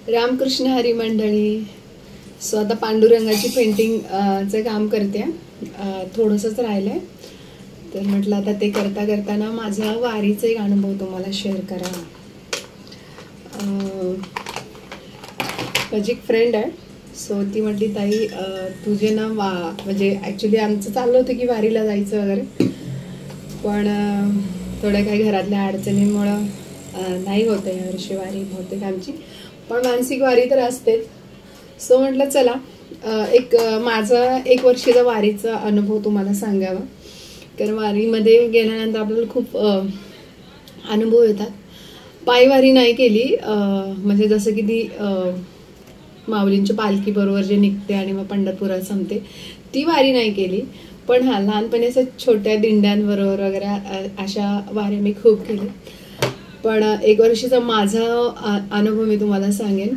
रामकृष्ण हरी मंडळी. सो आता पांडुरंगाची पेंटिंग चे काम करते. थोडंसंच राहिलंय, तर म्हटलं आता ते करता करताना माझा वारीचा एक अनुभव तुम्हाला शेअर करा. माझी एक फ्रेंड आहे. सो ती म्हटली, ताई तुझे ना म्हणजे ॲक्च्युली आमचं चाललं होतं की वारीला जायचं वगैरे, पण थोड्या काही घरातल्या अडचणींमुळं नाही होतं यावर्षी वारी बहुतेक आमची, पण मानसिक वारी तर असतेच. सो म्हटलं चला माझा 1 वर्षाचा वारीचा अनुभव तुम्हाला सांगावा. कारण वारीमध्ये गेल्यानंतर आपल्याला खूप अनुभव येतात. पायवारी नाही केली, म्हणजे जसं की ती माऊलींच्या पालखी बरोबर जे निघते आणि मग पंढरपुरात संपते, ती वारी नाही केली. पण हा लहानपणी असं छोट्या दिंड्यांबरोबर वगैरे अशा वाऱ्या मी खूप केल्या. पण 1 वर्षाचा माझा अनुभव मी तुम्हाला सांगेन.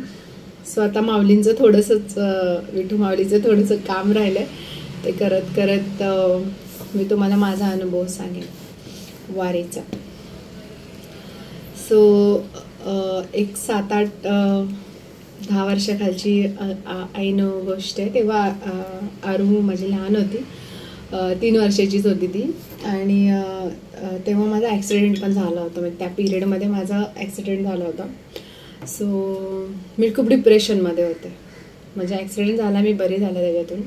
सो आता माऊलींचं थोडंसंच विठू माऊलीचं थोडंसं काम राहिलंय, ते करत करत मी तुम्हाला माझा अनुभव सांगेन वारीचा. सो एक 7-8-10 वर्षाखालची आईनो गोष्ट आहे. तेव्हा आरू माझी लहान होती, 3 वर्षाचीच होती ती. आणि तेव्हा माझा ॲक्सिडेंट पण झाला होता. म्हणजे त्या पिरियडमध्ये माझा ॲक्सिडेंट झाला होता. सो मी खूप डिप्रेशनमध्ये होते. म्हणजे ॲक्सिडेंट झाला, मी बरी झाले त्याच्यातून,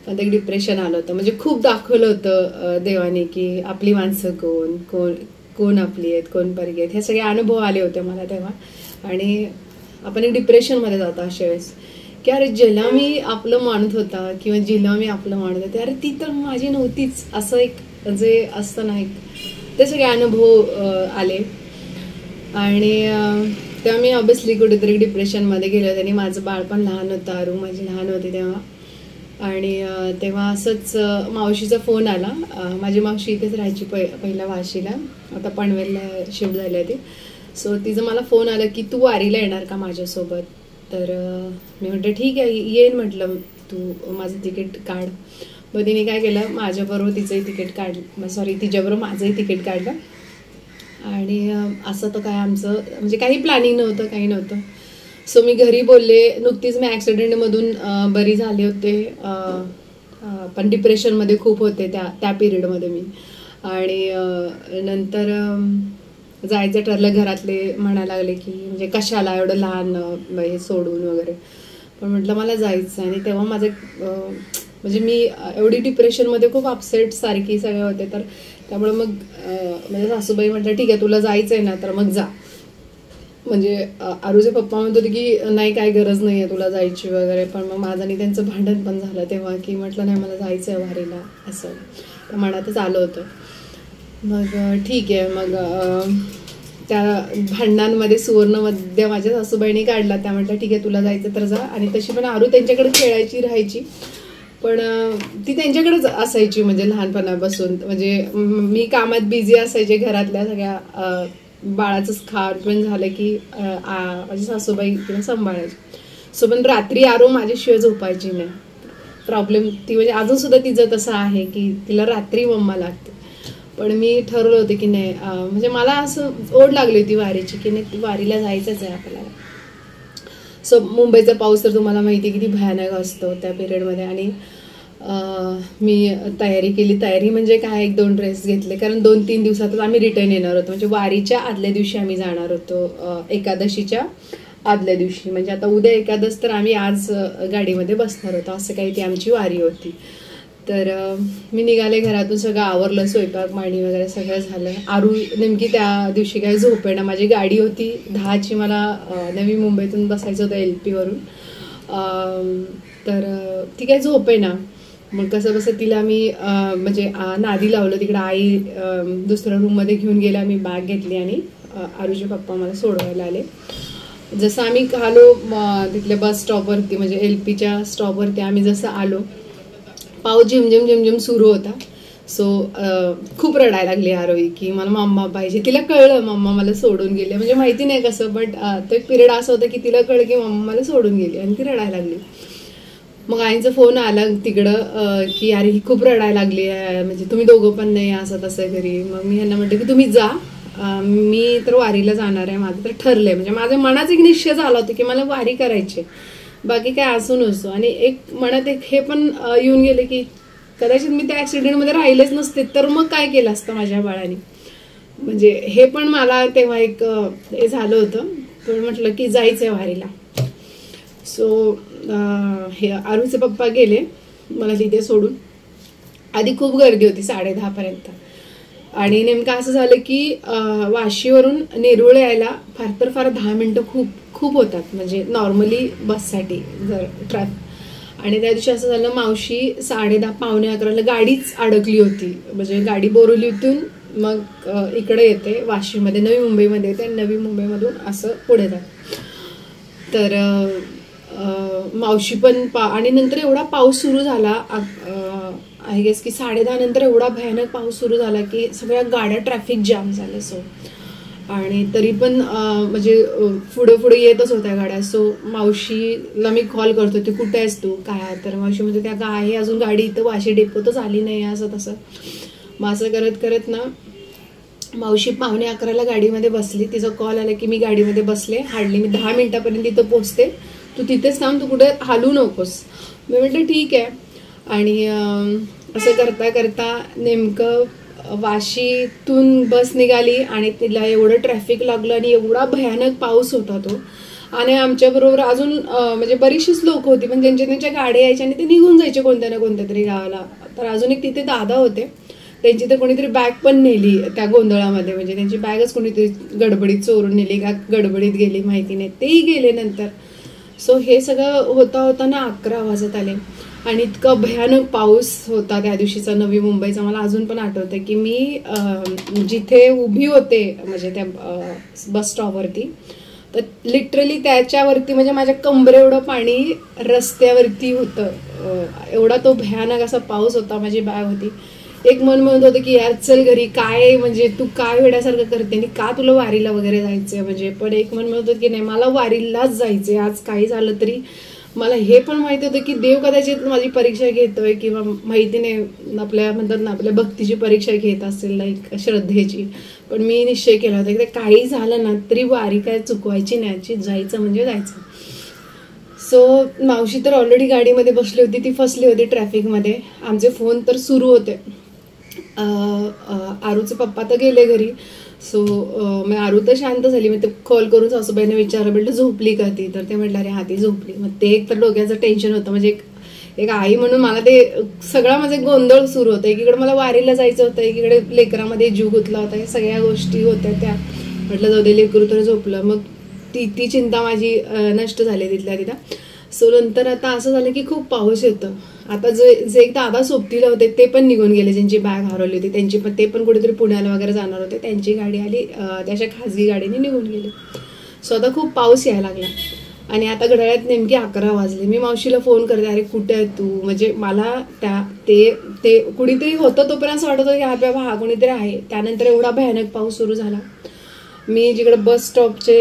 पण ते डिप्रेशन आलं होतं. म्हणजे खूप दाखवलं होतं देवाने की आपली माणसं कोण कोण कोण आपली आहेत, कोण परगी आहेत, हे सगळे अनुभव आले होते मला तेव्हा. आणि आपण एक डिप्रेशनमध्ये जातो अशा वेळेस की अरे ज्याला मी आपलं मानत होता किंवा जिला मी आपलं मानत होते, अरे ती तर माझी नव्हतीच, असं एक जे असतं ना, एक ते सगळे अनुभव आले. आणि तेव्हा मी ऑब्विसली कुठेतरी डिप्रेशनमध्ये गेले होते. आणि माझं बाळ पण लहान होतं, आरू माझी लहान होती तेव्हा. आणि तेव्हा असंच मावशीचा फोन आला. माझी मावशी इथेच राहायची पहिल्या वाशीला, आता पनवेलला शिफ्ट झाली होती. सो तिचं मला फोन आला की तू वारीला येणार का माझ्यासोबत. तर मी म्हटलं ठीक आहे येईन, म्हटलं तू माझं तिकीट काढ. मग तिने काय केलं, माझ्याबरोबर तिचंही तिकीट काढलं, तिच्याबरोबर माझंही तिकीट काढलं. आणि असं तर काय आमचं म्हणजे काही प्लॅनिंग नव्हतं, काही नव्हतं. सो मी घरी बोलले. नुकतीच मी ॲक्सिडेंटमधून बरी झाले होते, पण डिप्रेशनमध्ये खूप होते त्या पिरियडमध्ये मी. आणि नंतर जायचं ठरलं. घरातले म्हणायला लागले की म्हणजे कशाला एवढं लहान हे सोडून वगैरे, पण म्हटलं मला जायचं. आणि तेव्हा माझं म्हणजे मी एवढी डिप्रेशनमध्ये खूप अपसेट सारखी सगळे होते, तर त्यामुळे मग म्हणजे सासूबाई म्हटलं ठीक आहे तुला जायचं आहे ना तर मग जा. म्हणजे आरूचे पप्पा म्हणत होते की नाही काय गरज नाही आहे तुला जायची वगैरे, पण मग माझं आणि त्यांचं भांडण पण झालं तेव्हा की म्हटलं नाही मला जायचं आहे वारीला, असं तर मनातच आलं होतं. मग ठीक आहे. मग त्या भांडणांमध्ये सुवर्णमध्य माझ्या सासूबाईंनी काढला. त्या म्हटलं ठीक आहे तुला जायचं तर जा. आणि तशी पण आरू त्यांच्याकडे खेळायची राहायची, पण ती त्यांच्याकडेच असायची म्हणजे लहानपणापासून. म्हणजे मी कामात बिझी असायचे, घरातल्या सगळ्या बाळाचं खाणपिण झालं की माझी सासूबाई तिला सांभाळायची. सो पण रात्री आरू माझ्याशिवाय झोपायची नाही. प्रॉब्लेम ती म्हणजे अजूनसुद्धा तिचं तसं आहे की तिला रात्री मम्मा लागते. पण मी ठरवलं होतं की नाही, म्हणजे मला असं ओढ लागली होती वारीची की नाही वारीला जायचंच आहे आपल्याला. सो मुंबईचा पाऊस तर तुम्हाला माहिती किती भयानक असतो त्या पिरियडमध्ये. आणि मी तयारी केली. तयारी म्हणजे काय, 1-2 ड्रेस घेतले, कारण 2-3 दिवसातच आम्ही रिटर्न येणार होतो. म्हणजे वारीच्या आदल्या दिवशी आम्ही जाणार होतो, एकादशीच्या आदल्या दिवशी. म्हणजे आता उद्या एकादश, तर आम्ही आज गाडीमध्ये बसणार होतो, असं काही ती आमची वारी होती. तर मी निघाले घरातून, सगळं आवरलं, स्वयंपाक पाणी वगैरे सगळं झालं. आरू नेमकी त्या दिवशी काय झोपेना. माझी गाडी होती 10ची, मला नवी मुंबईतून बसायचं होतं LP वरून, तर ती काय झोपेना. मग कसं बसं तिला मी म्हणजे नादी लावलं. तिकडे आई दुसऱ्या रूममध्ये घेऊन गेल्या. मी बॅग घेतली आणि आरूचे पप्पा मला सोडवायला आले. जसं आम्ही आलो तिथल्या बस स्टॉपवरती, म्हणजे LPच्या स्टॉपवरती आम्ही जसं आलो, पाऊस झिमझिम झिमझिम सुरू होता. सो खूप रडायला लागली आरोही की मला मम्मा पाहिजे. तिला कळलं मम्मा मला सोडून गेली, म्हणजे माहिती नाही कसं, बट तो एक पिरियड असं होतं की तिला कळलं की मम्मा मला सोडून गेली आणि ती रडायला लागली. मग आईचा फोन आला तिकडं की अरे ही खूप रडायला लागली आहे, म्हणजे तुम्ही दोघं पण नाही असं तसं घरी. मग मी ह्यांना म्हटलं की तुम्ही जा मी तर वारीला जाणार आहे, माझं तर ठरलंय, म्हणजे माझ्या मनाचा एक निश्चय झाला होता की मला वारी करायची, बाकी काय असू नसतो. आणि एक मनात एक हे पण येऊन गेले की कदाचित मी त्या ऍक्सिडेंटमध्ये राहिलेच नसते तर मग काय केलं असतं माझ्या बाळाने, म्हणजे हे पण मला तेव्हा एक हे झालं होतं. पण म्हटलं की जायचंय वारीला. सो हे आरूचे पप्पा गेले मला तिथे सोडून. आधी खूप गर्दी होती 10:30 पर्यंत, आणि नेमकं असं झालं की वाशीवरून नेरुळ यायला फार तर फार 10 मिनिटं खूप खूप होतात, म्हणजे नॉर्मली बससाठी जर आणि त्या दिवशी असं झालं, मावशी 10:30 पावणे 11ला गाडीच अडकली होती, म्हणजे गाडी बोरिवलीतून मग इकडे येते वाशीमध्ये, नवी मुंबईमध्ये येते, नवी मुंबईमधून असं पुढे जात. तर मावशी पण आणि नंतर एवढा पाऊस सुरू झाला, आय गेस की 10:30 नंतर एवढा भयानक पाऊस सुरू झाला की सगळ्या गाड्या ट्रॅफिक जाम झालं. सो आणि तरी पण म्हणजे पुढे पुढे येतच होत्या गाड्या. सो मावशीला मी कॉल करतो, ती कुठे आहेस तू, काय, तर मावशी म्हणजे त्या का आहे अजून गाडी इथं वाशी डेपोतच आली नाही, असं तसं. मग असं करत करत ना मावशी पावणे 11ला गाडीमध्ये बसली, तिचा कॉल आला की मी गाडीमध्ये बसले, हार्डली मी 10 मिनिटापर्यंत तिथं पोहोचते, तू तिथेच थांब, तू कुठे हालू नकोस. मी म्हटलं ठीक आहे. आणि असं करता करता नेमकं वाशीतून बस निघाली आणि तिला एवढं ट्रॅफिक लागलं आणि एवढा भयानक पाऊस होता तो. आणि आमच्याबरोबर अजून म्हणजे बरीचशीच लोक होती, पण त्यांच्या त्यांच्या गाड्या यायच्या आणि ते निघून जायचे कोणत्या ना कोणत्या तरी गावाला. तर अजून एक तिथे दादा होते, त्यांची तर कोणीतरी बॅग पण नेली त्या गोंधळामध्ये, म्हणजे त्यांची बॅगच कोणीतरी गडबडीत चोरून नेली का गडबडीत गेली माहिती नाही, तेही गेले नंतर. सो हे सगळं होता होताना 11 वाजत आले आणि इतका भयानक पाऊस होता त्या दिवशीचा नवी मुंबईचा. मला अजून पण आठवतं की मी जिथे उभी होते म्हणजे त्या बस स्टॉपवरती, तर लिटरली त्याच्यावरती म्हणजे माझ्या कमरे एवढं पाणी रस्त्यावरती होतं, एवढा तो भयानक असा पाऊस होता. माझी बॅग होती. एक मन म्हणत होतं की यार चल घरी, काय म्हणजे तू काय वेड्यासारखं करते आणि का तुला वारीला वगैरे जायचंय, म्हणजे. पण एक मन म्हणत होतं की नाही, मला वारीलाच जायचंय, आज काही झालं तरी. मला हे पण माहिती होतं की देव कदाचित माझी परीक्षा घेतोय, किंवा माहिती नाही आपल्या म्हणतात ना आपल्या भक्तीची परीक्षा घेत असेल, लाईक श्रद्धेची. पण मी निश्चय केला होता की काही झालं ना तरी वारी काय चुकवायची नाही, जायचं म्हणजे जायचं. सो मावशी तर ऑलरेडी गाडीमध्ये बसली होती, ती फसली होती ट्रॅफिकमध्ये. आमचे फोन तर सुरू होते. आरूचे पप्पा तर गेले घरी. सो मग आरू तर शांत झाली. मग ते कॉल करून सासूबाईने विचारलं, म्हटलं झोपली का ती, तर ते म्हटलं अरे हा ती झोपली. मग ते एक तर डोक्याचं टेन्शन होतं, म्हणजे एक आई म्हणून मला ते सगळा माझा गोंधळ सुरू होता. एकीकडे मला वारीला जायचं होतं, एकीकडे लेकरामध्ये जीव गुंतला होता, हे सगळ्या गोष्टी होत्या त्या. म्हटलं जाऊ दे, लेकरू तर झोपलं. मग ती चिंता माझी नष्ट झाली तिथल्या तिथं. सो नंतर आता असं झालं की खूप पाऊस येतो. आता जे एक दादा सोबतीला होते ते पण निघून गेले, ज्यांची बॅग हरवली होती त्यांची पण, ते पण कुठेतरी पुण्याला वगैरे जाणार होते, त्यांची गाडी आली, त्याच्या खाजगी गाडीने निघून गेले. सो आता खूप पाऊस यायला लागला आणि आता घड्याळात नेमकी 11 वाजले. मी मावशीला फोन करते, अरे कुठे आहे तू, म्हणजे मला ते कुणीतरी होतं तोपर्यंत असं वाटत होतं की हा बाबा हा कुणीतरी आहे. त्यानंतर एवढा भयानक पाऊस सुरू झाला. मी जिकडे बस स्टॉपचे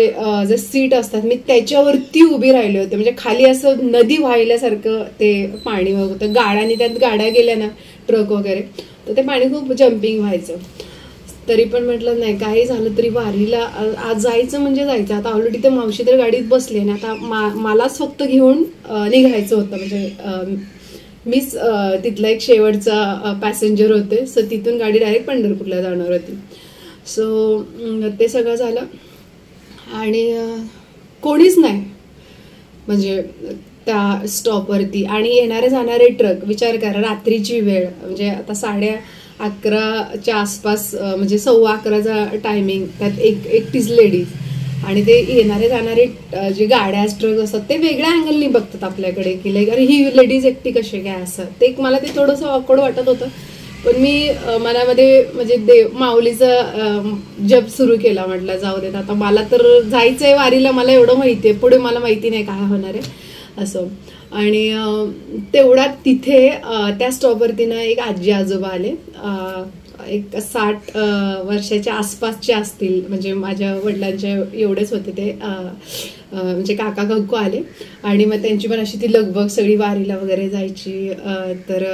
जे सीट असतात मी त्याच्यावरती उभी राहिले होते, म्हणजे खाली असं नदी वाहिल्यासारखं ते पाणी होतं. गाड्याने त्यात गाड्या गेल्या ना, ट्रक वगैरे, तर ते पाणी खूप जम्पिंग व्हायचं. तरी पण म्हटलं नाही, काही झालं तरी वारीला आज जायचं म्हणजे जायचं. आता ऑलरेडी ते मावशी तर गाडीत बसले ना, आता मलाच फक्त घेऊन निघायचं होतं, म्हणजे मीच तिथला एक शेवटचा पॅसेंजर होते. सो तिथून गाडी डायरेक्ट पंढरपूरला जाणार होती. सो ते सगळं झालं आणि कोणीच नाही म्हणजे त्या स्टॉपवरती. आणि येणारे जाणारे ट्रक, विचार करा रात्रीची वेळ, म्हणजे आता 11:30च्या आसपास, म्हणजे 11:15चा टायमिंग, त्यात एकटीच लेडीज. आणि ते येणारे जाणारे जे गाड्या ट्रक असतात ते वेगळ्या अँगलनी बघतात आपल्याकडे की लाईक अरे ही लेडीज एकटी कशी काय, असं ते मला ते थोडंसं ऑकवर्ड वाटत होतं. पण मी मनामध्ये म्हणजे माऊलीचा जप सुरू केला. म्हटलं जाऊ देत, आता मला तर जायचंय वारीला, मला एवढं माहिती आहे, पुढे मला माहिती नाही काय होणार आहे असं. आणि तेवढ्यात तिथे त्या स्टॉपवरती ना एक आजी आजोबा आले, एक 60 वर्षाच्या आसपासचे असतील, म्हणजे माझ्या वडिलांच्या एवढेच होते ते, म्हणजे काका काकू आले. आणि मग त्यांची पण अशी ती लगबग सगळी वारीला वगैरे जायची. तर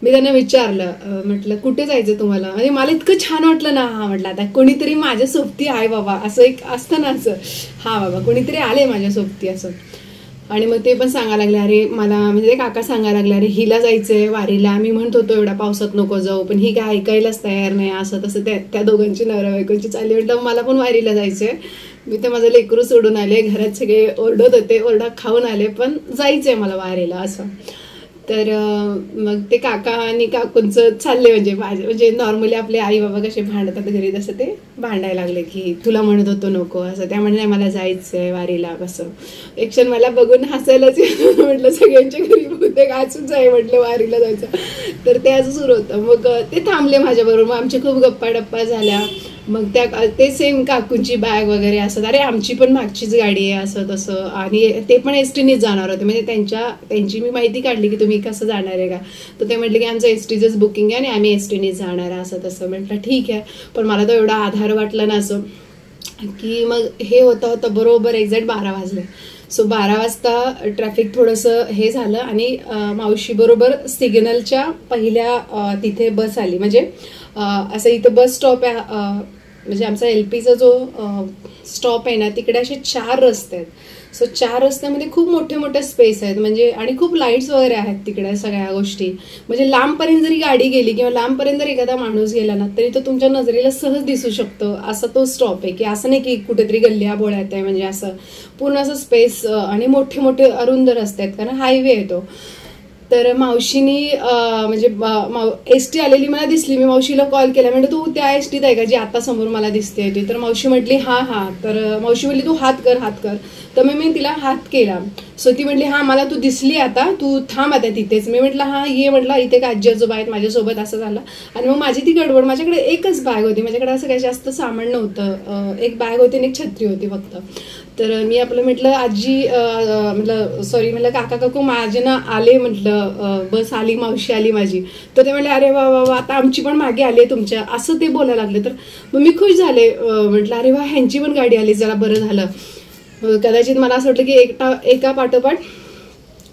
मी त्यांना विचारलं, म्हटलं कुठे जायचं तुम्हाला, म्हणजे मला इतकं छान वाटलं ना. हा म्हटलं आता कोणीतरी माझ्या सोबती आहे बाबा, असं एक असतं ना असं, हा बाबा कोणीतरी आले माझ्या सोबती असं. आणि मग ते पण सांगायला लागले, अरे मला म्हणजे ते काका सांगायला लागले, अरे हिला जायचंय वारीला, मी म्हणत होतो एवढ्या पावसात नको जाऊ, पण ही काय ऐकायलाच तयार नाही, असं तसं त्या दोघांची नवरा बायकोची चालली. म्हटलं मला पण वारीला जायचंय, मी तर माझं लेकरू सोडून आले, घरात सगळे ओरडत होते, ओरडा खाऊन आले, पण जायचंय मला वारीला असं. तर मग ते काका आणि काकूंचं चालले, म्हणजे नॉर्मली आपले आई बाबा कसे भांडतात घरी तसं ते भांडायला लागले की तुला म्हणत होतो नको असं. त्यामुळे नाही मला जायचंय वारीला कसं. एक क्षण मला बघून हसायलाच म्हटलं सगळ्यांच्या घरी बहुतेक असंच आहे म्हटलं वारीला जायचं. तर ते असं सुरू होतं. मग ते थांबले माझ्याबरोबर, मग आमच्या खूप गप्पा टप्पा झाल्या. मग ते सेम काकूंची बॅग वगैरे असं, अरे आमची पण मागचीच गाडी आहे असं तसं. आणि ते पण एसटीनेच जाणार होते, म्हणजे त्यांची मी माहिती काढली की तुम्ही कसं जाणार आहे का, तर ते म्हटले की आमचं एसटीचंच बुकिंग आहे आणि आम्ही एसटीनेच जाणार आहे असं तसं. म्हटलं ठीक आहे, पण मला तर एवढा आधार वाटला ना असं की मग हे होतं बरोबर एक्झॅक्ट 12 वाजले. सो 12 वाजता ट्रॅफिक थोडंसं हे झालं आणि मावशी बरोबर सिग्नलच्या पहिल्या तिथे बस आली. म्हणजे असं इथं बस स्टॉप आहे, म्हणजे आमचा LPचा जो स्टॉप आहे ना तिकडे असे 4 रस्ते आहेत. सो 4 रस्त्यामध्ये खूप मोठे मोठे स्पेस आहेत, म्हणजे आणि खूप लाईट्स वगैरे आहेत तिकडे सगळ्या गोष्टी. म्हणजे लांबपर्यंत जरी गाडी गेली किंवा लांबपर्यंत जर एखादा माणूस गेला ना तरी तो तुमच्या नजरेला सहज दिसू शकतो, असा तो स्टॉप आहे. की असं नाही की कुठेतरी गल्ल्या बोळ्यात आहे, म्हणजे असं पूर्ण असं स्पेस आणि मोठे मोठे अरुंद रस्ते आहेत, कारण हायवे आहे तो. तर मावशीनी म्हणजे एसटी आलेली मला दिसली, मी मावशीला कॉल केला, म्हणजे तू त्या एसटीत आहे का जी आता समोर मला दिसते ती. तर मावशी म्हटली हा. तर मावशी म्हटली तू हात कर. तर मी तिला हात केला. सो ती म्हटली हा मला तू दिसली, आता तू थांब आता तिथेच. मी म्हटलं हा ये, म्हटलं इथे का आजी आजोबा आहेत माझ्यासोबत, असं झालं. आणि मग माझी ती गडबड, माझ्याकडे एकच बॅग होती, माझ्याकडे असं काही जास्त सामान नव्हतं. एक बॅग होती आणि एक छत्री होती फक्त. तर मी आपलं म्हटलं आजी म्हटलं काका काकू माझे ना आले, म्हटलं बस आली, मावशी आली माझी. तर ते म्हटले अरे वा आता आमची पण मागे आली आहे तुमच्या, असं ते बोलायला लागले. तर मग मी खुश झाले, म्हटलं अरे वा ह्यांची पण गाडी आली, जरा बरं झालं. कदाचित मला असं वाटलं की एका पाठोपाठ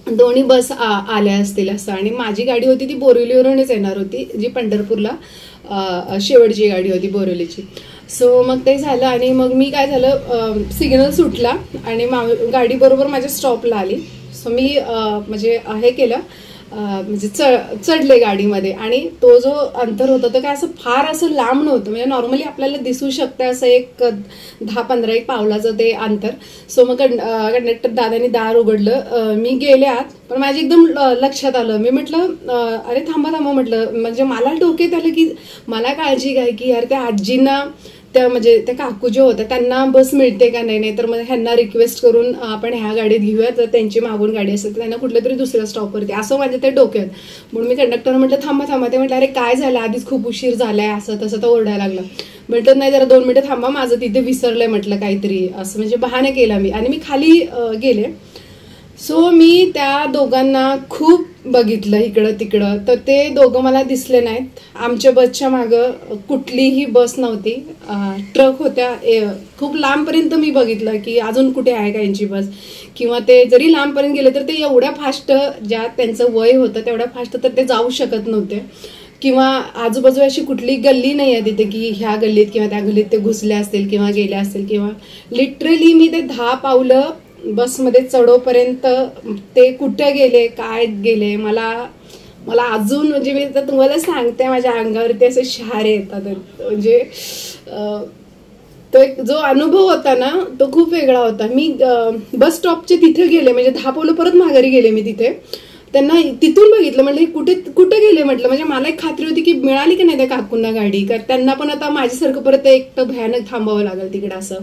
दोन्ही बस आल्या असतील असं. आणि माझी गाडी होती ती बोरिवलीवरूनच येणार होती, जी पंढरपूरला शेवटची गाडी होती बोरिवलीची. सो मग ते झालं आणि मग मी काय झालं, सिग्नल सुटला आणि गाडी बरोबर माझ्या स्टॉपला आली. सो मी म्हणजे हे केलं, म्हणजे चढले गाडीमध्ये. आणि तो जो अंतर होतं तर काय असं फार असं लांब नव्हतं, म्हणजे नॉर्मली आपल्याला दिसू शकतं असं एक 10-15 पावलाचं ते अंतर. सो मग कंडक्टर दादानी दार उघडलं, मी गेले आत, पण माझ्या एकदम लक्षात आलं. मी म्हटलं अरे थांबा म्हटलं, म्हणजे मला डोक्यात आलं की मला काळजी काय की यार त्या आजींना म्हणजे त्या काकू जे होत्या त्यांना बस मिळते का नाही, तर मग ह्यांना रिक्वेस्ट करून आपण ह्या गाडीत घेऊया, जर त्यांची मागून गाडी असेल तर त्यांना कुठल्या तरी दुसऱ्या स्टॉपवरती, असं माझ्या त्या डोक्यात. म्हणून मी कंडक्टर म्हटलं थांबा. ते म्हटलं अरे काय झालं, आधीच खूप उशीर झालाय, असं तसं तर ओरडायला लागलं. म्हटलं नाही जरा 2 मिनिटं थांबा, माझं तिथे विसरलंय म्हटलं काहीतरी, असं म्हणजे बहाणा केला मी. आणि मी खाली गेले. सो मी त्या दोघांना खूप बघितलं इकडं तिकडं, तर ते दोघं मला दिसले नाहीत. आमच्या बसच्या मागं कुठलीही बस नव्हती, ट्रक होत्या. खूप लांबपर्यंत मी बघितलं की अजून कुठे आहे का यांची बस, किंवा ते जरी लांबपर्यंत गेले तर ते एवढ्या फास्ट, ज्या त्यांचं वय होतं तेवढ्या फास्ट तर ते जाऊ शकत नव्हते. किंवा आजूबाजू अशी कुठली गल्ली नाही आहे तिथे की ह्या गल्लीत किंवा त्या गल्लीत ते घुसले असतील किंवा गेले असतील. किंवा लिटरली मी ते 10 पावलं बसमध्ये चढोपर्यंत ते कुठे गेले काय गेले मला अजून, म्हणजे मी तर तुम्हाला सांगते माझ्या अंगावरती असे शहारे येतात. म्हणजे तो एक जो अनुभव होता ना तो खूप वेगळा होता. मी बस स्टॉपचे तिथे गेले, म्हणजे 10 पावलं परत माघारी गेले मी तिथे. त्यांना तिथून बघितलं, म्हटलं कुठे गेले म्हटलं, म्हणजे मला एक खात्री होती की मिळाली की नाही त्या काकूंना गाडी, कारण त्यांना पण आता माझ्यासारखं परत एकटं भयानक थांबावं लागेल तिकडे असं.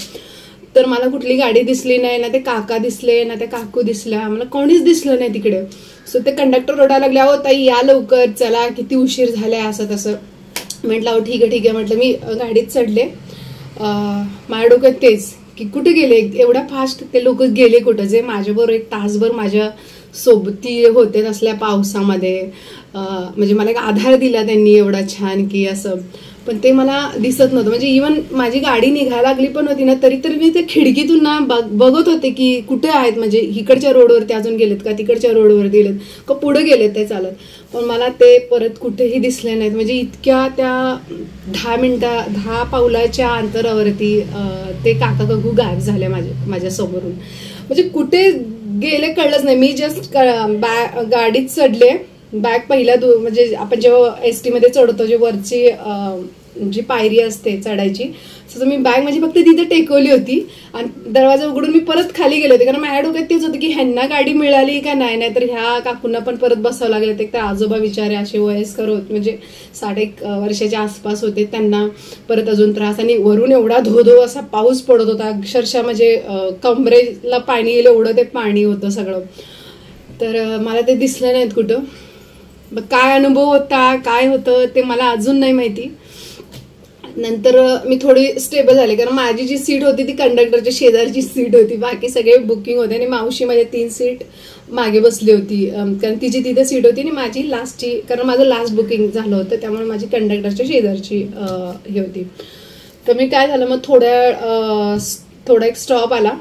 तर मला कुठली गाडी दिसली नाही, ना ते काका दिसले ना ते काकू दिसल्या, मला कोणीच दिसलं नाही तिकडे. सो ते कंडक्टर रडायला लागले, अहो ताई या लवकर, चला किती उशीर झालाय, असं तसं. म्हटलं अहो ठीक आहे. म्हटलं मी गाडीत चढले. माझ्या डोक्यात तेच की कुठे गेले एवढ्या फास्ट ते लोक, गेले कुठं, जे माझ्याबरोबर 1 तासभर माझ्या सोबती होते असल्या पावसामध्ये. म्हणजे मला एक आधार दिला त्यांनी एवढा छान की असं. पण ते मला दिसत नव्हतं. म्हणजे इवन माझी गाडी निघायला लागली पण होती ना, तरी मी त्या खिडकीतून ना बघत होते की कुठे आहेत, म्हणजे इकडच्या रोडवरती अजून गेलेत का, तिकडच्या रोडवरती गेलेत का, पुढे गेलेत ते चालत. पण मला ते परत कुठेही दिसले नाहीत. म्हणजे इतक्या त्या 10 पावलाच्या अंतरावरती ते काका काकू गायब झाले माझ्या समोरून. म्हणजे कुठे गेले कळलंच नाही. मी जस्ट गाडीत चढले, बॅग पहिल्या म्हणजे आपण जेव्हा एसटी मध्ये चढतो, जे वरची जी पायरी असते चढायची, तर मी बॅग माझी फक्त तिथे टेकवली होती आणि दरवाजा उघडून मी परत खाली गेले होते. कारण माझ्या डोक्यात तेच होतं की ह्यांना गाडी मिळाली का नाही, तर ह्या काकूंना पण परत बसावं लागले. ते आजोबा विचारे असे वयस्कर होते, म्हणजे 60 वर्षाच्या आसपास होते, त्यांना परत अजून त्रास. आणि वरून एवढा धो असा पाऊस पडत होता, अक्षरशः म्हणजे कमरेला पाणी येईल एवढं ते पाणी होतं सगळं. तर मला ते दिसलं नाहीत कुठं. काय अनुभव होता, काय होतं ते मला अजून नाही माहिती. नंतर मी थोडी स्टेबल झाले, कारण माझी जी सीट होती ती कंडक्टरच्या शेजारची सीट होती, बाकी सगळे बुकिंग होते. आणि मावशी माझे 3 सीट मागे बसली होती, कारण तिची तिथे सीट होती आणि माझी लास्टची, कारण माझं लास्ट बुकिंग झालं होतं, त्यामुळे माझी कंडक्टरच्या शेजारची ही होती. तर मी काय झालं, मग थोडा एक स्टॉप आला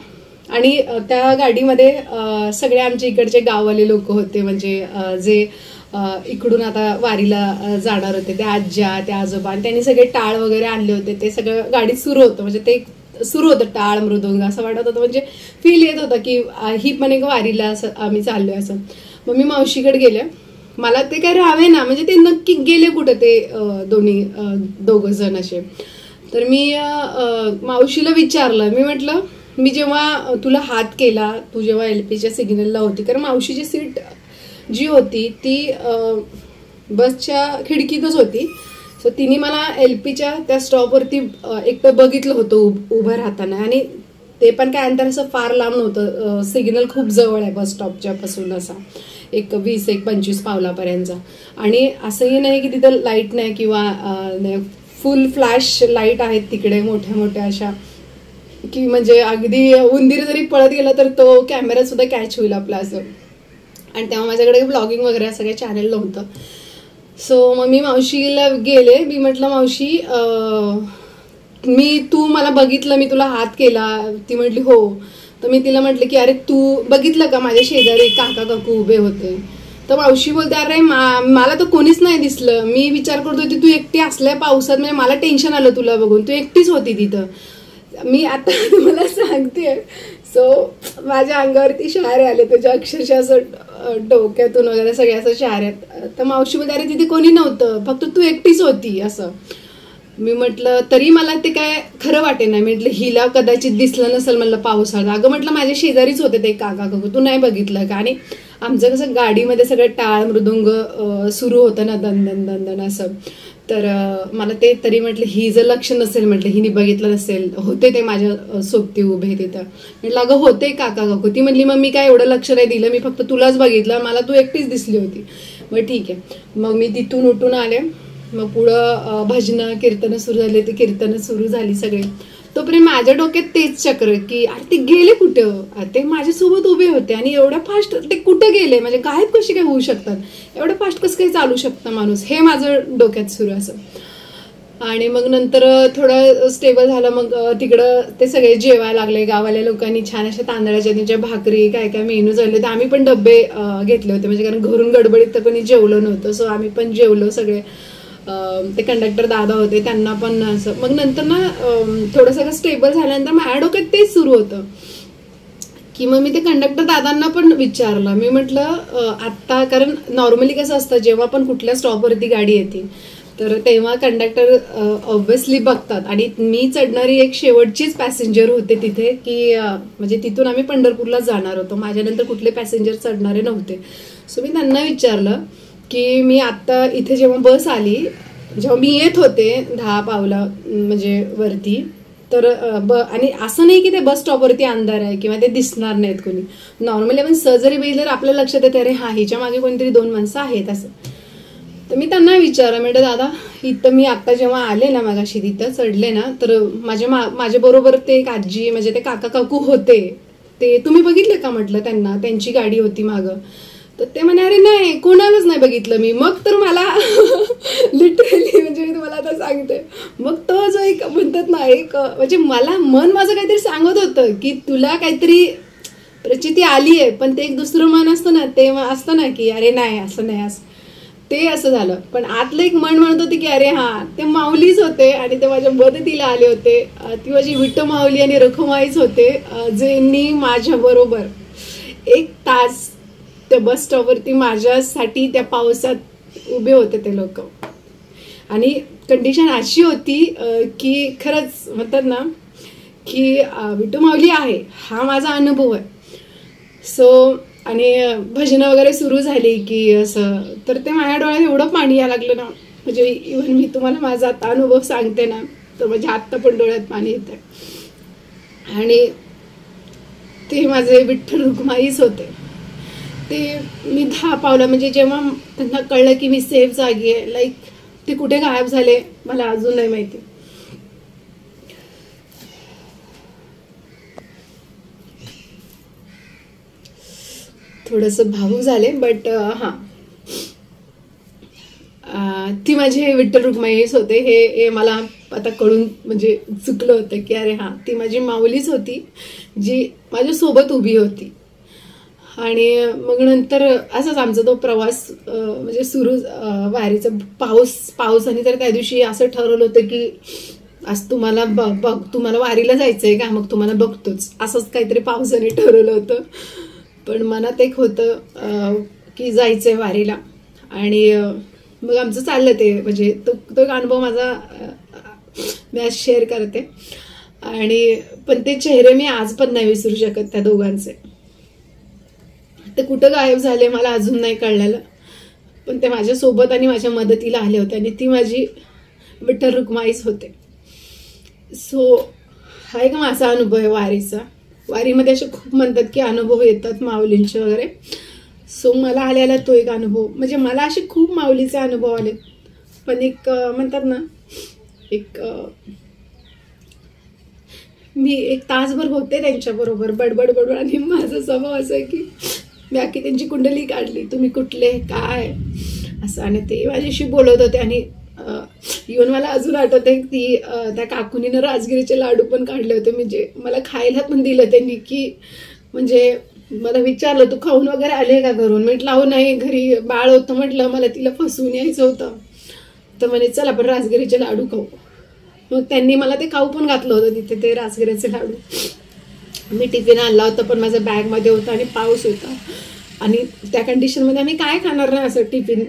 आणि त्या गाडीमध्ये सगळे आमच्या इकडचे गाववाले लोक होते, म्हणजे जे इकडून आता वारीला जाणार होते, त्या आज्या, त्या आजोबा, आणि त्यांनी सगळे टाळ वगैरे आणले होते. ते सगळं गाडीत सुरू होतं, म्हणजे ते सुरू होतं टाळ मृदुंग, असं वाटत होतं, म्हणजे फील येत होतं की ही पण एक वारीला असं आम्ही चाललोय असं. मग मी मावशीकडे गेले, मला ते काय राहावे ना, म्हणजे ते नक्की गेले कुठं ते दोघं जण असे. तर मी मावशीला विचारलं, मी म्हटलं मी जेव्हा तुला हात केला, तू जेव्हा LPच्या सिग्नलला होती, कारण मावशीची सीट जी होती ती बसच्या खिडकीतच होती, सो तिने मला LPच्या त्या स्टॉपवरती एकटं बघितलं होतं उभं राहताना. आणि ते पण काय अंतर असं फार लांब नव्हतं, सिग्नल खूप जवळ आहे बस स्टॉपच्या पासून, असा एक 20-25 पावलापर्यंतचा. आणि असंही नाही की तिथं लाईट नाही किंवा फुल फ्लॅश लाईट आहेत तिकडे मोठ्या मोठ्या अशा, की म्हणजे अगदी उंदीर जरी पळत गेला तर तो कॅमेरा सुद्धा कॅच होईल आपला असं. आणि तेव्हा माझ्याकडे ब्लॉगिंग वगैरे असं काही चॅनल नव्हतं. सो मग मी मावशीला गेले, मी म्हटलं मावशी तू मला बघितलं, मी तुला हात केला. ती म्हटली हो. तर मी तिला म्हटलं की अरे तू बघितलं का, माझ्या शेजारी काका काकू उभे होते. तर मावशी बोलते अरे मला तर कोणीच नाही दिसलं, मी विचार करत होती तू एकटी असल्या पावसात, म्हणजे मला टेन्शन आलं तुला बघून, तू एकटीच होती तिथं. मी आता तुम्हाला सांगते, सो माझ्या अंगावरती शहारे आले, त्याच्या अक्षरशः असं डोक्यातून वगैरे सगळे असं शहारे आहेत. तर मावशी बोलते अरे तिथे कोणी नव्हतं, फक्त तू एकटीच होती असं. मी म्हटलं तरी मला ते काय खरं वाटे नाही, म्हटलं हिला कदाचित दिसलं नसेल म्हणलं पावसाळा. अगं म्हटलं माझ्या शेजारीच होते ते काका काकू, तू नाही बघितलं का. आणि आमचं कसं गाडीमध्ये सगळं टाळ मृदुंग सुरू होतं ना, दन दन असं. तर मला ते तरी म्हटलं ही जर लक्ष नसेल, म्हटलं हिने बघितलं नसेल, होते ते माझ्या सोबती उभे तिथं. म्हटलं अगं होते काका काकू. ती म्हटली मग मी काय एवढं लक्ष नाही दिलं, मी फक्त तुलाच बघितलं, मला तू एकटीच दिसली होती. मग ठीक आहे. मग मी तिथून उठून आले, मग पुढं भजनं कीर्तनं सुरू झाली, ती कीर्तनं सुरू झाली सगळे. तोपर्यंत माझ्या डोक्यात तेच चक्र की अरे ते गेले कुठं, ते माझ्यासोबत उभे होते आणि एवढ्या फास्ट ते कुठं गेले, म्हणजे गायब कशी काय होऊ शकतात, एवढं फास्ट कसं काय चालू शकतं माणूस, हे माझं डोक्यात सुरू असं. आणि मग नंतर थोडं स्टेबल झालं, मग तिकडं ते सगळे जेवायला लागले. गावाल्या लोकांनी छान अशा तांदळाच्या त्यांच्या भाकरी काय काय मेनू झाले, तर आम्ही पण डबे घेतले होते, म्हणजे कारण घरून गडबडीत तर कोणी जेवलं नव्हतं, सो आम्ही पण जेवलो सगळे. ते कंडक्टर दादा होते त्यांना पण असं. मग नंतर ना थोडं सगळं स्टेबल झाल्यानंतर माझ्या डोक्यात तेच सुरू होतं की मग मी ते कंडक्टर दादांना पण विचारलं. मी म्हटलं आत्ता, कारण नॉर्मली कसं असतं जेव्हा पण कुठल्या स्टॉपवरती गाडी येते तर तेव्हा कंडक्टर ऑब्व्हियसली बघतात. आणि मी चढणारी एक शेवटचीच पॅसेंजर होते तिथे, की म्हणजे तिथून आम्ही पंढरपूरला जाणार होतो, माझ्यानंतर कुठले पॅसेंजर चढणारे नव्हते. सो मी त्यांना विचारलं की मी आत्ता इथे जेव्हा बस आली, जेव्हा मी येत होते 10 पावलं म्हणजे वरती, तर आणि असं नाही की ते बस स्टॉपवरती अंधार आहे किंवा ते दिसणार नाहीत कोणी. नॉर्मली आपण सहजरी बघितलं तर आपल्या लक्षात येते अरे हा हिच्या मागे कोणतरी 2 माणसं आहेत असं. तर मी त्यांना विचारलं, म्हणजे दादा इथं मी आत्ता जेव्हा आले ना मागाशी तिथं चढले ना, तर माझ्या बरोबर ते एक आजी म्हणजे ते काका काकू होते, ते तुम्ही बघितले का म्हटलं त्यांना, त्यांची गाडी होती मागं. तर ते म्हणे अरे नाही, कोणालाच नाही बघितलं मी. मग तर मला लिटरली म्हणजे मी तुम्हाला आता सांगते, मग तो जो एक म्हणतात ना, एक म्हणजे मला मन माझं काहीतरी सांगत होतं की तुला काहीतरी प्रचिती आली आहे, पण ते एक दुसरं मन असतं ना, ते असतं ना की अरे नाही असं नाही, असं ते असं झालं. पण आतलं एक मन म्हणत होते की अरे हा, ते माऊलीच होते आणि ते माझ्या मदतीला आले होते. ती माझी विठ्ठ माऊली आणि रखुमाईच होते, ज्यांनी माझ्या बरोबर 1 तास त्या बस स्टॉपवरती माझ्यासाठी त्या पावसात उभे होते ते लोक. आणि कंडिशन अशी होती की खरंच म्हणतात ना की विठू माऊली आहे, हा माझा अनुभव आहे. सो आणि भजनं वगैरे सुरू झाली की असं, तर ते माझ्या डोळ्यात एवढं पाणी यायला लागलं ना, म्हणजे इव्हन मी तुम्हाला माझा आता अनुभव सांगते ना, तर माझ्या आत्ता पण डोळ्यात पाणी येत आहे. आणि ते माझे विठ्ठल रुक्माईच होते. ते मी 10 पावलं म्हणजे जेव्हा त्यांना कळलं की मी सेफ जागी आहे, लाईक ते कुठे गायब झाले मला अजून नाही माहिती. थोडंसं भावूक झाले, बट हां, ती माझी विठ्ठल रुक्माईच होते. हे मला आता कळून म्हणजे चुकलं होतं की अरे हां, ती माझी माऊलीच होती जी माझ्यासोबत उभी होती. आणि मग नंतर असंच आमचा तो प्रवास म्हणजे सुरू, वारीचा पावसाने तर त्या दिवशी असं ठरवलं होतं की आज तुम्हाला तुम्हाला वारीला जायचंय का, मग तुम्हाला बघतोच, असंच काहीतरी पावसाने ठरवलं होतं. पण मनात एक होतं की जायचंय वारीला. आणि मग आमचं चाललं ते, म्हणजे तो एक अनुभव माझा मी आज शेअर करते. आणि पण ते चेहरे मी आज पण नाही विसरू शकत त्या दोघांचे. ते कुठं गायब झाले मला अजून नाही कळलेलं, पण ते माझ्यासोबत आणि माझ्या मदतीला आले होते आणि ती माझी विठ्ठल रुक्माईच होते. सो हा एक माझा अनुभव आहे वारीचा. वारीमध्ये असे खूप म्हणतात की अनुभव येतात माऊलींचे वगैरे. सो मला आलेला तो एक अनुभव, म्हणजे मला असे खूप माऊलीचे अनुभव आले, पण एक म्हणतात ना, एक मी 1 तासभर होते त्यांच्याबरोबर बडबड बडबड. आणि माझा स्वभाव असा आहे की मी आखी त्यांची कुंडली काढली, तुम्ही कुठले काय असं. आणि ते माझ्याशी बोलत होते. आणि इव्हन मला अजून आठवते की त्या काकुनीनं राजगिरीचे लाडू पण काढले होते, म्हणजे मला खायला पण दिलं त्यांनी. की म्हणजे मला विचारलं तू खाऊन वगैरे आले का घरून, म्हटलं अहो नाही, घरी बाळ होतं, म्हटलं मला तिला फसवून यायचं होतं. तर म्हणे चल आपण राजगिरीचे लाडू खाऊ. मग त्यांनी मला ते खाऊ पण घातलं होतं तिथे, ते राजगिरीचे लाडू. मी टिफिन आणला होता पण माझ्या बॅगमध्ये होता आणि पाऊस होता. आणि त्या कंडिशनमध्ये आम्ही काय खाणार ना असं टिफिन,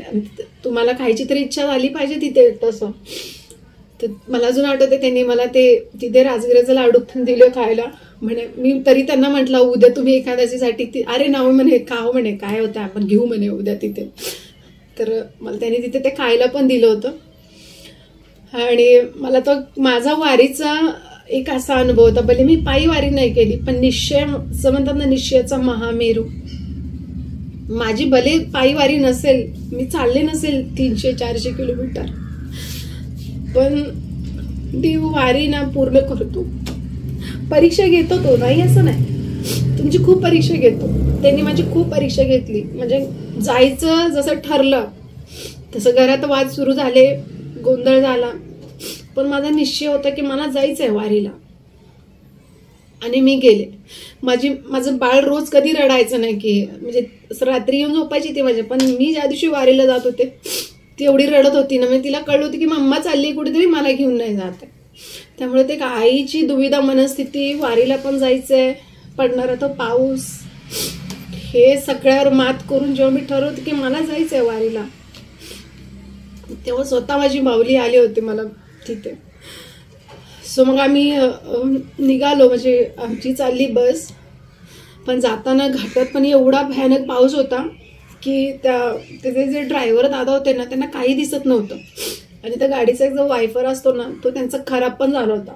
तुम्हाला खायची तरी इच्छा झाली पाहिजे तिथे तसं. तर मला अजून आठवते त्यांनी मला ते तिथे राजगिराचे लाडू पण दिले खायला. म्हणे मी तरी त्यांना म्हटलं उद्या तुम्ही एकादशीसाठी, अरे नाव म्हणे खाऊ म्हणे, काय होतं आपण घेऊ म्हणे उद्या तिथे. तर मला त्यांनी तिथे ते खायला पण दिलं होतं. आणि मला तो माझा वारीचा एक असा अनुभव होता. भले मी पायी वारी नाही केली, पण निश्चय म्हणतात ना, निश्चयाचा महामेरू, माझी भले पायी वारी नसेल, मी चालले नसेल 300-400 किलोमीटर, पण देव वारी ना पूर्ण करतो. परीक्षा घेतो तो, नाही असं नाही, तुमची खूप परीक्षा घेतो. त्यांनी माझी खूप परीक्षा घेतली. म्हणजे जायचं जसं ठरलं तसं घरात वाद सुरू झाले, गोंधळ झाला, पण माझा निश्चय होता की मला जायचंय वारीला. आणि मी गेले. माझं बाळ रोज कधी रडायचं नाही की, म्हणजे रात्री येऊन झोपायची ती माझ्या, पण मी ज्या दिवशी वारीला जात होते ती एवढी रडत होती ना, म्हणजे तिला कळलं होतं की मम्मा चालली कुठेतरी, मला घेऊन नाही जात. त्यामुळे ते आईची दुविधा मनस्थिती, वारीला पण जायचंय, पडणारा तो पाऊस, हे सगळ्यावर मात करून जेव्हा मी ठरवते की मला जायचंय वारीला, तेव्हा स्वतः माझी माऊली आली होती मला तिथे. सो मग आम्ही निघालो, म्हणजे आमची चालली बस. पण जाताना घाटात पण एवढा भयानक पाऊस होता की त्याचे जे ड्रायव्हर दादा होते ना, त्यांना काही दिसत नव्हतं. आणि त्या गाडीचा जो वायफर असतो ना, तो त्यांचा खराब पण झाला होता.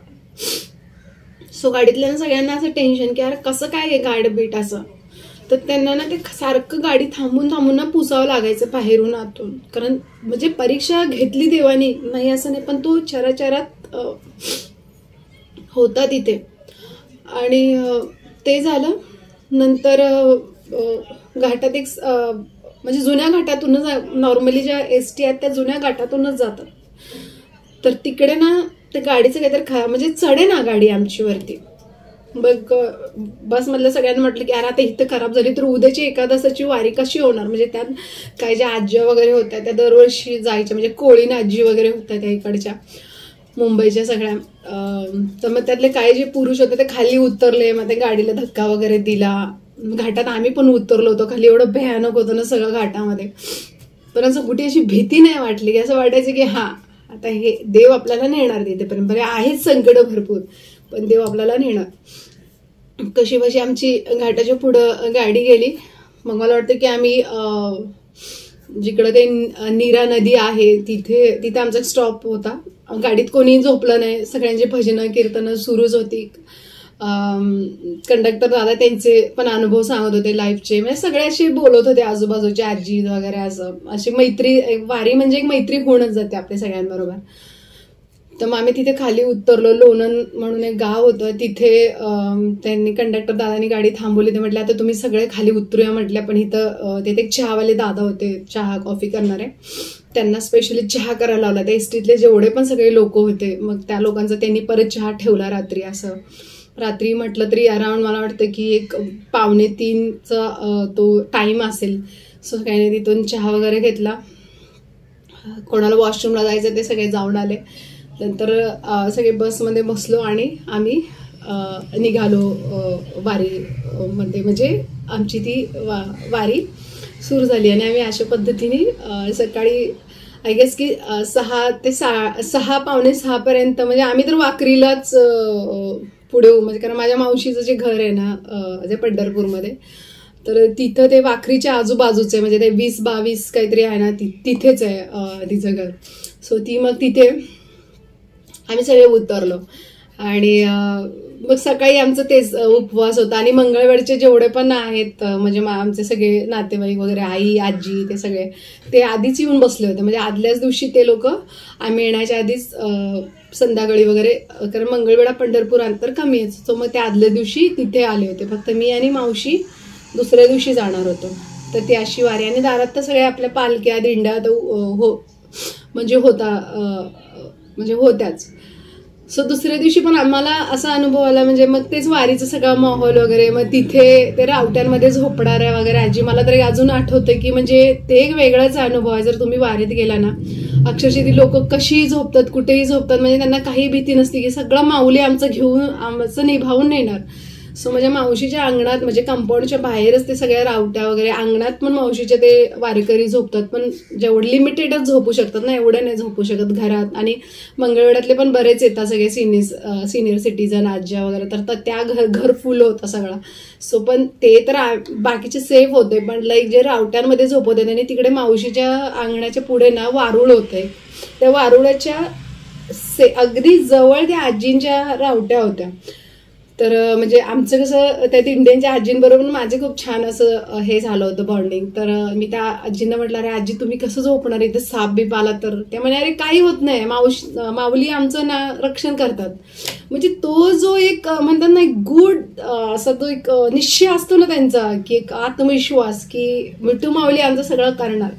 सो गाडीतल्या सगळ्यांना असं टेन्शन की यार कसं काय आहे गाड बीट असं. तर त्यांना ना ते सारखं गाडी थांबून थांबून ना पुसावं लागायचं बाहेरून आतून, कारण म्हणजे परीक्षा घेतली देवानी, नाही असं नाही, पण तो चराचरात होता तिथे. आणि ते झालं. नंतर घाटात एक म्हणजे जुन्या घाटातूनच, नॉर्मली ज्या एसटी आहेत त्या जुन्या घाटातूनच जातात. तर तिकडे ना ते गाडीचं काहीतरी म्हणजे चढे ना गाडी आमची वरती. मग बसमधल्या सगळ्यांनी म्हटलं की अरे आता इथं खराब झाली तर उद्याची एकादशीची वारी कशी होणार. म्हणजे त्यात काही ज्या आज्या वगैरे होत्या त्या दरवर्षी जायच्या, म्हणजे कोळीण आजी वगैरे होत्या त्या इकडच्या मुंबईच्या सगळ्या. तर मग त्यातले काही जे पुरुष होते ते खाली उतरले, मग ते गाडीला धक्का वगैरे दिला. घाटात आम्ही पण उतरलो होतो खाली, एवढं भयानक होतं ना सगळं घाटामध्ये. पण असं कुठे अशी भीती नाही वाटली, की असं वाटायचं की हा आता हे देव आपल्याला नेणार तिथे, पण बरे आहेच संकट भरपूर, पण देव आपल्याला नेणार. कशी बशी आमची घाटाच्या पुढं गाडी गेली. मग मला वाटतं की आम्ही जिकडं ते नीरा नदी आहे तिथे आमचा स्टॉप होता. गाडीत कोणी झोपलं नाही, सगळ्यांची भजनं कीर्तनं सुरूच होती. कंडक्टर दादा त्यांचे पण अनुभव सांगत होते लाईफचे, म्हणजे सगळे असे बोलत होते आजूबाजूचे आजी वगैरे. असं अशी मैत्री, वारी म्हणजे एक मैत्री होऊनच जाते आपल्या सगळ्यांबरोबर. तर मग आम्ही तिथे खाली उतरलो. लोणन म्हणून एक गाव होतं तिथे. त्यांनी कंडक्टर दादानी गाडी थांबवली. ते म्हटले आता तुम्ही सगळे खाली उतरूया म्हटल्या, पण इथं तिथे एक चहावाले दादा होते, चहा कॉफी करणारे. त्यांना स्पेशली चहा करायला लावला. त्या एसटीतले जेवढे पण सगळे लोक होते, मग त्या लोकांचा त्यांनी परत चहा ठेवला रात्री. असं रात्री म्हटलं तरी अराउंड मला वाटतं की 2:45चा तो टाइम असेल. सो काही तिथून चहा वगैरे घेतला. कोणाला वॉशरूमला जायचं ते सगळे जाऊन आले. नंतर सगळे बसमध्ये बसलो आणि आम्ही निघालो वारीमध्ये. म्हणजे आमची ती वारी सुरू झाली. आणि आम्ही अशा पद्धतीने सकाळी आय गेस की 6 ते 6:45 पर्यंत, म्हणजे आम्ही तर वाकरीलाच पुढे म्हणजे कारण माझ्या मावशीचं जे घर आहे ना जे पंढरपूरमध्ये, तर तिथं ते वाखरीच्या आजूबाजूचे म्हणजे ते 20-22 काहीतरी आहे ना, तिथेच आहे तिचं घर. सो ती मग तिथे आम्ही सगळे उतरलो. आणि मग सकाळी आमचं तेच उपवास होता. आणि मंगळवेळचे जेवढे पण आहेत म्हणजे आमचे सगळे नातेवाईक वगैरे, आई आजी ते सगळे ते आधीच येऊन बसले होते. म्हणजे आदल्याच दिवशी ते लोक आम्ही येण्याच्या आधीच संध्याकाळी वगैरे, कारण मंगळवेढा पंढरपूर अंतर कमी आहे, सो मग ते आदल्या दिवशी तिथे आले होते. फक्त मी आणि मावशी दुसऱ्या दिवशी जाणार होतो. तर ती अशी वारी. आणि दारात तर सगळ्या आपल्या पालख्या दिंड्या म्हणजे होत्याच. सो दुसऱ्या दिवशी पण आम्हाला असा अनुभव आला, म्हणजे मग तेच वारीचा सगळा माहोल वगैरे. मग तिथे ते रावट्यांमध्ये झोपणाऱ्या वगैरे आजी, मला तरी अजून आठवतं की म्हणजे ते एक वेगळाच अनुभव आहे. जर तुम्ही वारीत गेला ना, अक्षरशः ती लोक कशीही झोपतात, कुठेही झोपतात, म्हणजे त्यांना काही भीती नसते की सगळं माऊली आमचं घेऊन आमचं निभावून नेणार. सो माझ्या मावशीच्या अंगणात म्हणजे कंपाऊंडच्या बाहेरच ते सगळ्या रावट्या वगैरे, अंगणात पण मावशीच्या ते वारकरी झोपतात, पण जेवढे लिमिटेडच झोपू शकतात ना, एवढं नाही झोपू शकत घरात. आणि मंगळवेढ्यातले पण बरेच येतात सगळे सिनियर सिटीजन आज्या वगैरे, तर त्या घर फुल होता सगळा. सो पण ते तर बाकीचे सेफ होते, पण लाईक जे रावट्यांमध्ये झोपवते त्यांनी तिकडे मावशीच्या अंगणाच्या पुढे ना वारुळ होते. त्या वारुळाच्या अगदी जवळ त्या आजींच्या रावट्या होत्या. तर म्हणजे आमचं कसं त्या दिंड्यांच्या आजींबरोबर माझे खूप छान असं हे झालं होतं बॉन्डिंग. तर मी त्या आजींना म्हटलं अरे आजी तुम्ही कसं झोपणार इथे, साप बीप आला तर? त्या म्हणे अरे काही होत नाही, माऊली आमचं ना रक्षण करतात. म्हणजे तो जो एक म्हणतात ना एक गुड असा तो एक निश्चय असतो ना त्यांचा, की एक आत्मविश्वास की मिठू माऊली आमचं सगळं करणार.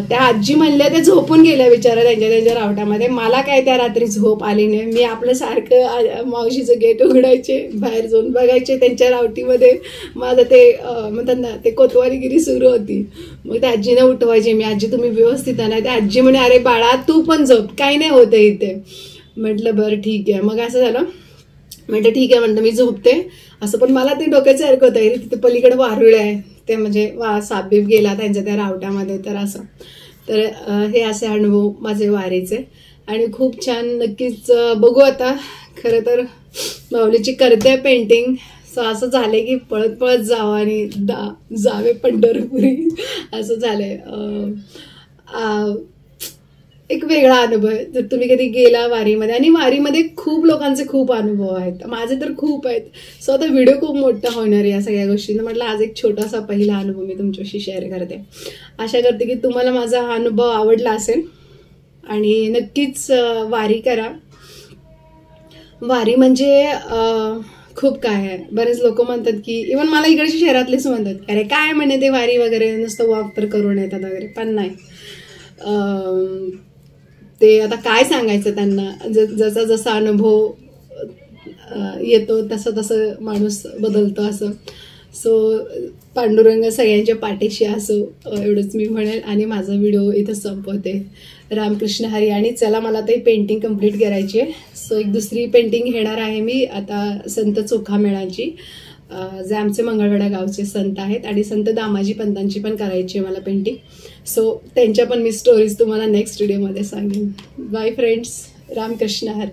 त्या आजी म्हणल्या त्या झोपून गेल्या बिचारा त्यांच्या रावटामध्ये. मला काय त्या रात्री झोप आली नाही. मी आपलं सारखं मावशीचं गेट उघडायचे, बाहेर जाऊन बघायचे त्यांच्या रावटीमध्ये. माझं ते म्हणतात ना ते कोतवालीगिरी सुरू होती. मग त्या आजीने उठवायचे मी, आजी तुम्ही व्यवस्थित आहे ना? त्या आजी म्हणे अरे बाळा तू पण झोप, काही नाही होतं इथे. म्हटलं बरं ठीक आहे. मग असं झालं, म्हटलं ठीक आहे म्हणतं मी झोपते असं. पण मला ते डोक्याचं ऐकत आहे तिथे पलीकडे वारुळ आहे, ते म्हणजे सापबीप गेला त्यांच्या त्या रावट्यामध्ये. तर असं तर हे असे अनुभव माझे वारीचे. आणि खूप छान. नक्कीच बघू आता. खरं तर माऊलीची करते पेंटिंग. सो असं झालंय की पळत पळत जावं आणि जावे पंढरपुरी असं झालंय. एक वेगळा अनुभव आहे जर तुम्ही कधी गेला वारीमध्ये. आणि वारीमध्ये खूप लोकांचे खूप अनुभव आहेत, माझे तर खूप आहेत. सो आता व्हिडिओ खूप मोठा होणार या सगळ्या गोष्टींना. म्हटलं आज एक छोटासा पहिला अनुभव मी तुमच्याशी शेअर करते. आशा करते की तुम्हाला माझा हा अनुभव आवडला असेल आणि नक्कीच वारी करा. वारी म्हणजे खूप काय आहे. बरेच लोक म्हणतात की इव्हन मला इकडचे शहरातलेच म्हणतात अरे काय म्हणे ते वारी वगैरे नुसतं वॉक तर करून येतात वगैरे, पण नाही. ते आता काय सांगायचं त्यांना, जसा जसा अनुभव येतो तसं तसं माणूस बदलतो असं. सो पांडुरंग सगळ्यांच्या पाठीशी असो एवढंच मी म्हणेल आणि माझा व्हिडिओ इथं संपवते. रामकृष्ण हरी. आणि चला मला ते पेंटिंग कंप्लीट करायची आहे. सो एक दुसरी पेंटिंग घेणार आहे मी आता संत चोखामेळाची, जे आमचे मंगळवेढा गावचे संत आहेत, आणि संत दामाजी पंतांची पण करायची आहे मला पेंटिंग. सो त्यांच्या पण मी स्टोरीज तुम्हाला नेक्स्ट व्हिडिओमध्ये सांगेन. Bye friends, Ramkrishna Hari.